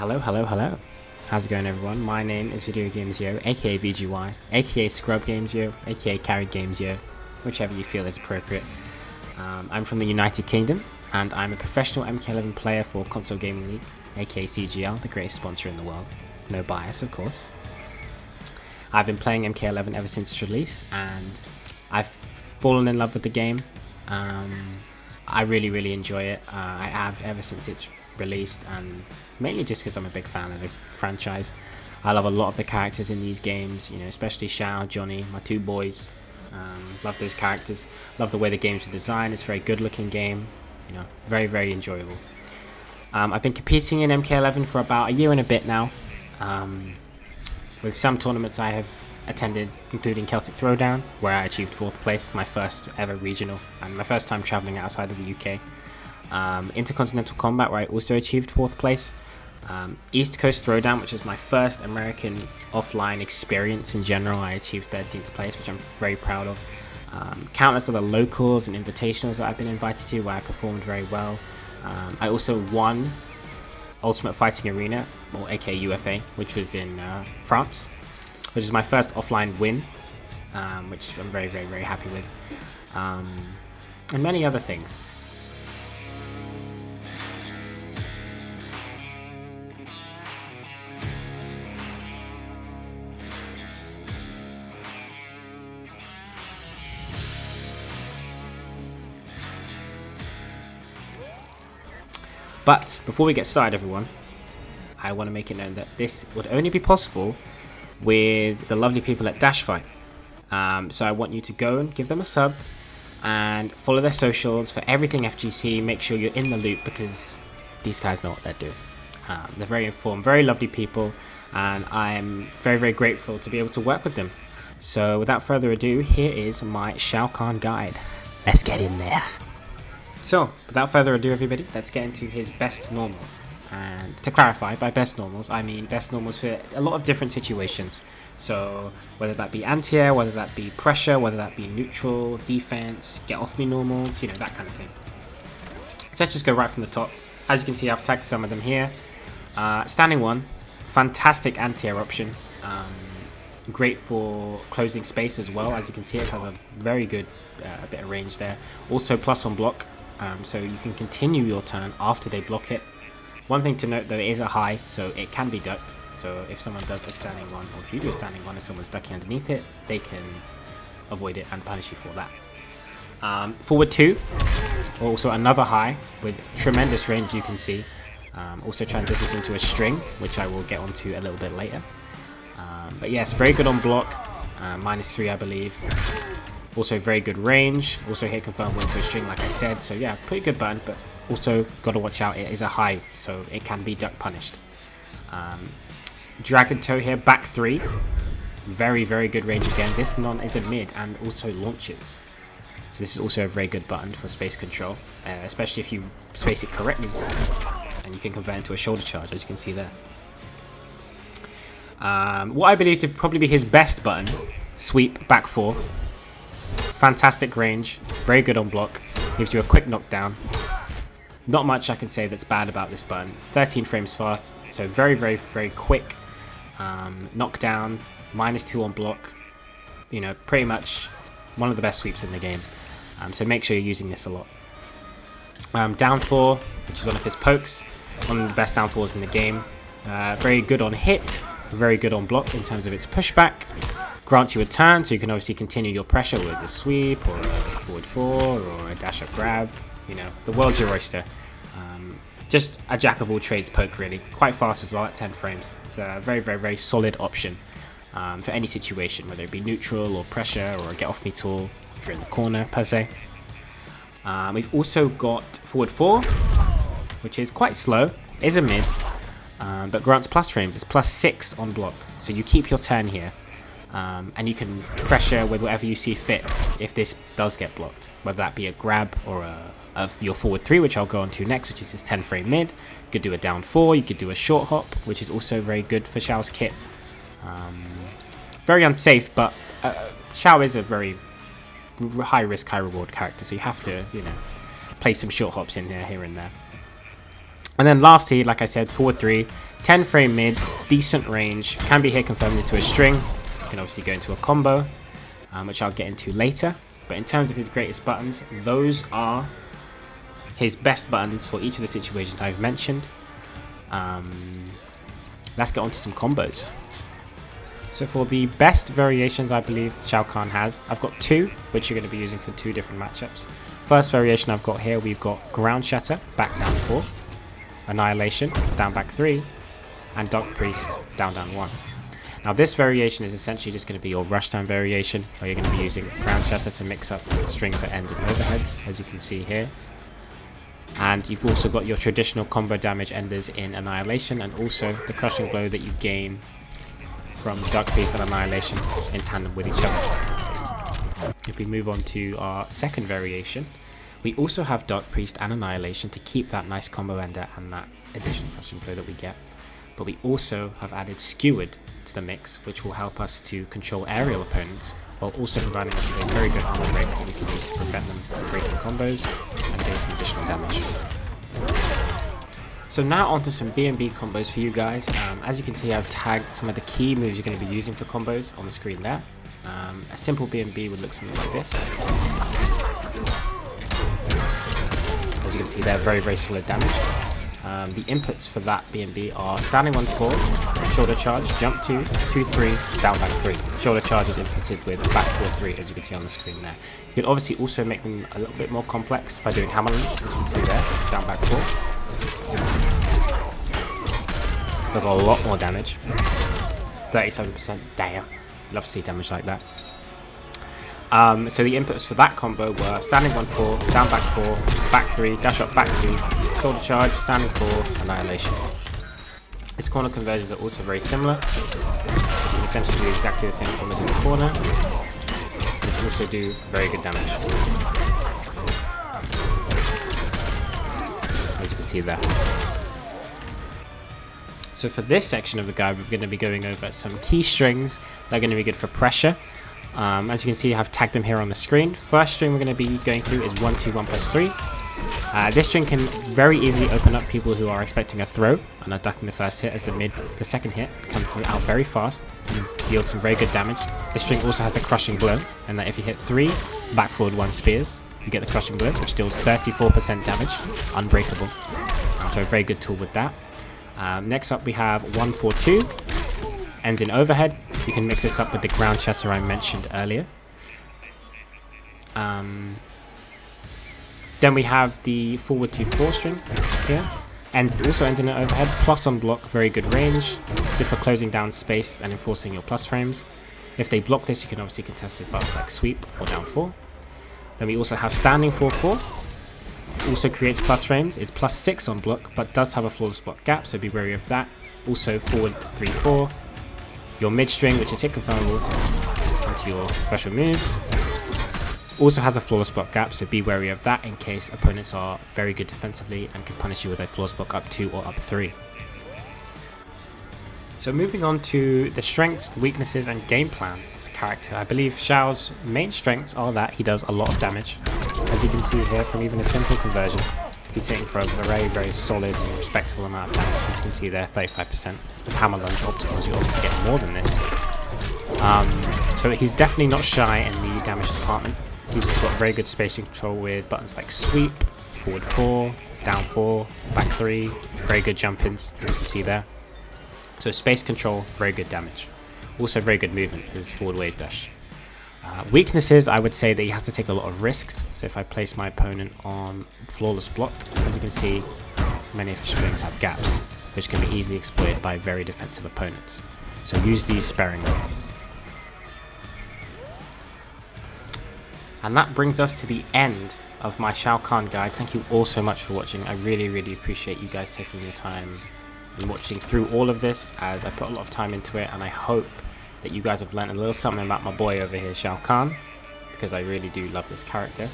Hello, hello, hello. How's it going, everyone? My name is VideoGamezYO, aka VGY, aka ScrubGamezYO, aka CarryGamezYO, whichever you feel is appropriate. I'm from the United Kingdom, and I'm a professional MK11 player for Console Gaming League, aka CGL, the greatest sponsor in the world. No bias, of course. I've been playing MK11 ever since its release, and I've fallen in love with the game. I really enjoy it. I have ever since it's released, and mainly just because I'm a big fan of the franchise. I love a lot of the characters in these games, you know, especially Shao, Johnny, my two boys. Love those characters. Love the way the games are designed. It's a very good looking game, you know, very enjoyable. I've been competing in MK11 for about a year and a bit now, with some tournaments I have attended, including Celtic Throwdown, where I achieved 4th place, my first ever regional, and my first time travelling outside of the UK. Intercontinental Combat, where I also achieved 4th place. East Coast Throwdown, which is my first American offline experience in general, I achieved 13th place, which I'm very proud of. Countless other locals and invitationals that I've been invited to, where I performed very well. I also won Ultimate Fighting Arena, or aka UFA, which was in France, which is my first offline win, which I'm very happy with, and many other things. But before we get started, everyone, I want to make it known that this would only be possible with the lovely people at DashFight. So I want you to go and give them a sub and follow their socials for everything FGC. Make sure you're in the loop, because these guys know what they're doing. They're very informed, very lovely people, and I'm very grateful to be able to work with them. So without further ado, here is my Shao Kahn guide. Let's get in there. So, without further ado, everybody, let's get into his best normals. And to clarify, by best normals, I mean best normals for a lot of different situations. So, whether that be anti-air, whether that be pressure, whether that be neutral, defense, get off me normals, you know, that kind of thing. So let's just go right from the top. As you can see, I've tagged some of them here. Standing one, fantastic anti-air option. Great for closing space as well. As you can see, it has a very good bit of range there. Also plus on block. So you can continue your turn after they block it. One thing to note though, it is a high, so it can be ducked. So if someone does a standing one, or if you do a standing one and someone's ducking underneath it, they can avoid it and punish you for that. Forward 2, also another high with tremendous range, you can see. Also transitions into a string, which I will get onto a little bit later. But yes, very good on block, -3 I believe. Also very good range, also hit confirm went to a string like I said, so yeah, pretty good button, but also got to watch out, it is a high, so it can be duck punished. Dragon toe here, back 3, very good range again. This non is a mid and also launches, so this is also a very good button for space control, especially if you space it correctly, and you can convert into a shoulder charge, as you can see there. What I believe to probably be his best button, sweep, back 4. Fantastic range, very good on block, gives you a quick knockdown. Not much I can say that's bad about this button. 13 frames fast, so very quick. Knockdown, -2 on block. You know, pretty much one of the best sweeps in the game. So make sure you're using this a lot. Down 4, which is one of his pokes, one of the best down 4s in the game. Very good on hit, very good on block in terms of its pushback. Grants you a turn, so you can obviously continue your pressure with a sweep, or a forward 4, or a dash up grab. You know, the world's your oyster. Just a jack of all trades poke, really. Quite fast as well at 10 frames. It's a very solid option for any situation, whether it be neutral or pressure or a get off me tool if you're in the corner per se. We've also got forward 4, which is quite slow. It is a mid, but grants plus frames. It's +6 on block, so you keep your turn here. And you can pressure with whatever you see fit if this does get blocked, whether that be a grab or of your forward 3, which I'll go on to next, which is his 10 frame mid. You could do a down 4, you could do a short hop, which is also very good for Shao's kit. Very unsafe, but Shao is a very high risk, high reward character, so you have to, you know, play some short hops in here and there. And then lastly, like I said, forward 3, 10 frame mid, decent range, can be hit confirmed into a string. You can obviously go into a combo, which I'll get into later. But in terms of his greatest buttons, those are his best buttons for each of the situations I've mentioned. Let's get on to some combos. So for the best variations I believe Shao Kahn has, I've got 2, which you're going to be using for 2 different matchups. First variation I've got here, we've got Ground Shatter, back down 4, Annihilation, down back 3, and Dark Priest, down 1. Now this variation is essentially just going to be your rush time variation, where you're going to be using Ground Shatter to mix up strings that end in overheads, as you can see here. And you've also got your traditional combo damage enders in Annihilation, and also the Crushing Blow that you gain from Dark Priest and Annihilation in tandem with each other. If we move on to our second variation, we also have Dark Priest and Annihilation to keep that nice combo ender and that additional Crushing Blow that we get. But we also have added Skewered to the mix, which will help us to control aerial opponents, while also providing us with a very good armor break that we can use to prevent them from breaking combos and gain some additional damage. So now onto some B&B combos for you guys. As you can see, I've tagged some of the key moves you're going to be using for combos on the screen there. A simple B&B would look something like this. As you can see, they're very solid damage. The inputs for that B&B are standing 1-4, shoulder charge, jump 2, 2-3, down back 3. Shoulder charge is inputted with back 4-3, as you can see on the screen there. You could obviously also make them a little bit more complex by doing hammer lunge, as you can see there, down back 4. Does a lot more damage. 37%, damn. Love to see damage like that. So the inputs for that combo were standing 1-4, down back 4, back 3, dash up back 2, shoulder charge, standing 4, annihilation. His corner conversions are also very similar. You can essentially do exactly the same combos in the corner. You can also do very good damage, as you can see there. So for this section of the guide, we're going to be going over some key strings that are going to be good for pressure. As you can see, I have tagged them here on the screen. First string we're going to be going through is 1-2-1+3. This string can very easily open up people who are expecting a throw and are ducking the first hit, as the second hit comes out very fast and deals some very good damage. This string also has a Crushing Blow, and that if you hit 3 back forward 1 spears, you get the Crushing Blow, which deals 34% damage, unbreakable. So a very good tool with that. Next up we have 1-4-2, ends in overhead. You can mix this up with the Ground Shatter I mentioned earlier. Then we have the forward 2-4 string here. Also ends in an overhead, plus on block, very good range, good for closing down space and enforcing your plus frames. If they block this, you can obviously contest with buttons like sweep or down 4. Then we also have standing 4-4. Also creates plus frames. It's +6 on block, but does have a flawless block gap, so be wary of that. Also forward 3-4. Your mid string, which is hit confirmable into your special moves, also has a flawless block gap, so be wary of that in case opponents are very good defensively and can punish you with a flawless block up 2 or up 3. So moving on to the strengths, the weaknesses, and game plan of the character. I believe Shao's main strengths are that he does a lot of damage. As you can see here, from even a simple conversion, he's hitting for a very solid and respectable amount of damage. As you can see there, 35%. With hammer lunge optimals, you obviously get more than this. So he's definitely not shy in the damage department. He's also got very good spacing control with buttons like sweep, forward 4, down 4, back 3, very good jump-ins, as you can see there. So space control, very good damage. Also very good movement with his forward wave dash. Weaknesses, I would say that he has to take a lot of risks. So if I place my opponent on flawless block, as you can see, many of his strings have gaps, which can be easily exploited by very defensive opponents. So use these sparingly. And that brings us to the end of my Shao Kahn guide. Thank you all so much for watching. I really appreciate you guys taking your time and watching through all of this, as I put a lot of time into it, and I hope that you guys have learned a little something about my boy over here, Shao Kahn, because I really do love this character.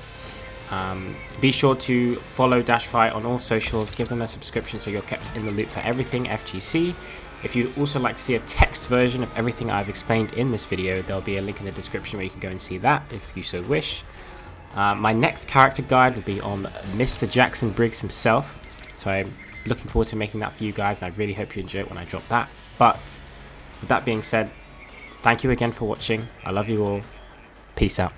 Be sure to follow DashFight on all socials, give them a subscription so you're kept in the loop for everything FGC. If you'd also like to see a text version of everything I've explained in this video, there'll be a link in the description where you can go and see that if you so wish. My next character guide will be on Mr. Jackson Briggs himself, so I'm looking forward to making that for you guys. I really hope you enjoy it when I drop that. But with that being said, thank you again for watching. I love you all. Peace out.